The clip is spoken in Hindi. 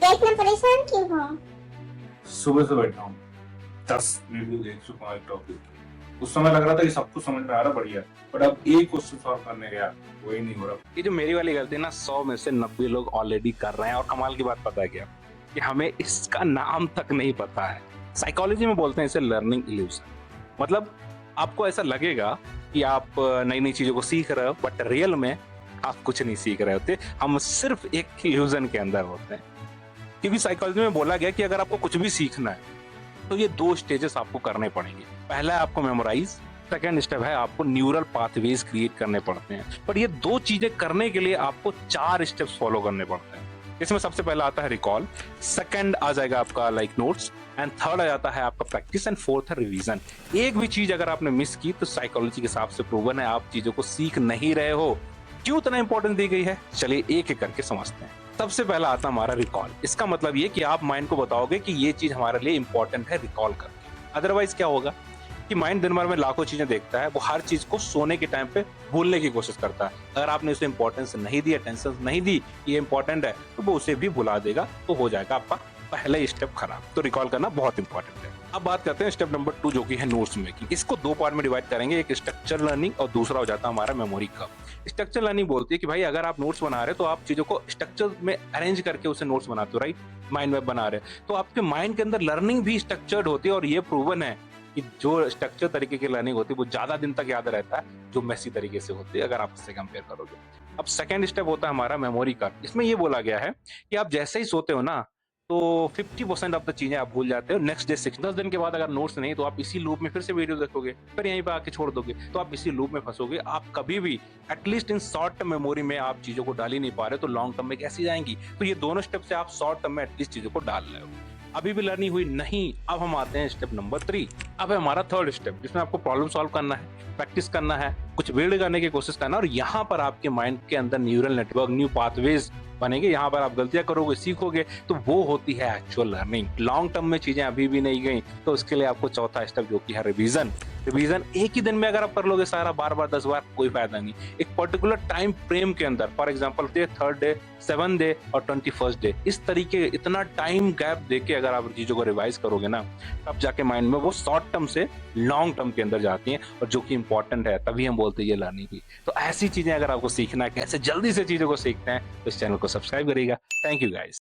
क्या इतना परेशान क्यों हो? सुबह से बैठा हूँ, 10 वीडियो देख चुका हूँ एक टॉपिक। उस समय लग रहा था कि सब कुछ समझ में आ रहा बढ़िया, बट अब एक क्वेश्चन सॉल्व करने गया वही नहीं हो रहा। ये जो मेरी वाली गलती है ना, 100 में से 90 लोग ऑलरेडी कर रहे हैं। और कमाल की बात पता है क्या, कि हमें इसका नाम तक नहीं पता है। साइकोलॉजी में बोलते हैं इसे लर्निंग इल्यूजन। मतलब आपको ऐसा लगेगा कि आप नई नई चीजों को सीख रहे हो, बट रियल में आप कुछ नहीं सीख रहे होते। हम सिर्फ एक इल्यूजन के अंदर होते हैं। क्योंकि साइकोलॉजी में बोला गया कि अगर आपको कुछ भी सीखना है तो ये 2 स्टेजेस आपको करने पड़ेंगे। पहला है आपको मेमोराइज, सेकेंड स्टेप है आपको न्यूरल पाथवेज क्रिएट करने पड़ते हैं। पर ये 2 चीजें करने के लिए आपको 4 स्टेप्स फॉलो करने पड़ते हैं। इसमें सबसे पहला आता है रिकॉल, सेकंड आ जाएगा आपका लाइक नोट्स, एंड थर्ड आ जाता है आपका प्रैक्टिस, एंड फोर्थ है रिवीजन। एक भी चीज अगर आपने मिस की तो साइकोलॉजी के हिसाब से प्रूवन है आप चीजों को सीख नहीं रहे हो। क्यों इतना इंपॉर्टेंस दी गई है, चलिए एक एक करके समझते हैं। सबसे पहला आता है हमारा रिकॉल। इसका मतलब ये कि आप माइंड को बताओगे कि ये चीज हमारे लिए इंपॉर्टेंट है रिकॉल करके। अदरवाइज क्या होगा कि माइंड दिन भर में लाखों चीजें देखता है, वो हर चीज को सोने के टाइम पे भूलने की कोशिश करता है। अगर आपने उसे इंपॉर्टेंस नहीं दी, अटेंशन नहीं दी ये इंपॉर्टेंट है, तो वो उसे भी भुला देगा, तो हो जाएगा आपका पहला स्टेप खराब। तो रिकॉल करना बहुत इंपॉर्टेंट है। अब बात करते हैं स्टेप नंबर 2 जो कि है नोट्स मेकिंग। इसको 2 पार्ट में डिवाइड करेंगे, एक स्ट्रक्चर लर्निंग और दूसरा हो जाता है हमारा मेमोरी कर्व। स्ट्रक्चर लर्निंग बोलती है कि भाई अगर आप नोट्स बना रहे हो तो आप चीजों को स्ट्रक्चर में अरेंज करके उसे नोट्स बनाते हो, राइट, माइंड मैप बना रहे हो, तो आपके माइंड के अंदर लर्निंग भी स्ट्रक्चर्ड होती है। और ये प्रूवन है कि जो स्ट्रक्चर तरीके की लर्निंग होती है वो ज्यादा दिन तक याद रहता है जो मेसी तरीके से होती है, अगर आप इससे कंपेयर करोगे। अब सेकंड स्टेप होता है हमारा मेमोरी कर्व। इसमें ये बोला गया है कि आप जैसे ही सोते हो ना तो 50% ऑफ द चीजें आप भूल जाते हो। नेक्स्ट डे 10 दिन के बाद अगर नोट्स नहीं तो आप इसी लूप में फिर से वीडियो देखोगे, फिर यहीं पे आके छोड़ दोगे, तो आप इसी लूप में फंसोगे। आप कभी भी at least in short term memory में आप चीजों को डाल ही नहीं पा रहे, तो लॉन्ग टर्म में कैसी जाएंगी। तो ये दोनों स्टेप से आप शॉर्ट टर्म में एटलीस्ट चीजों को डाल रहे हो। अभी भी लर्निंग हुई नहीं। अब हम आते हैं स्टेप नंबर 3। अब है हमारा थर्ड स्टेप, जिसमें आपको प्रॉब्लम सॉल्व करना है, प्रैक्टिस करना है, कुछ बिल्ड करने की कोशिश करना है। और यहाँ पर आपके माइंड के अंदर न्यूरल नेटवर्क, न्यू पाथवेज बनेंगे। यहाँ पर आप गलतियां करोगे, सीखोगे, तो वो होती है एक्चुअल लर्निंग। लॉन्ग टर्म में चीजें अभी भी नहीं गई, तो उसके लिए आपको चौथा स्टेप जो कि है रिवीजन। रिवीजन एक ही दिन में अगर आप कर लोगे सारा, बार बार 10 बार, कोई फायदा नहीं। एक पर्टिकुलर टाइम फ्रेम के अंदर, for example 3rd day, 7th day और 21st डे, इस तरीके इतना टाइम गैप देके अगर आप चीजों को रिवाइज करोगे ना, तब जाके माइंड में वो शॉर्ट टर्म से लॉन्ग टर्म के अंदर जाती हैं, और जो कि इंपॉर्टेंट है, तभी हम बोलते हैं ये लर्निंग हुई। तो ऐसी चीजें अगर आपको सीखना है, कैसे जल्दी से चीजों को सीखते हैं, तो इस चैनल को सब्सक्राइब करिएगा। Thank you guys.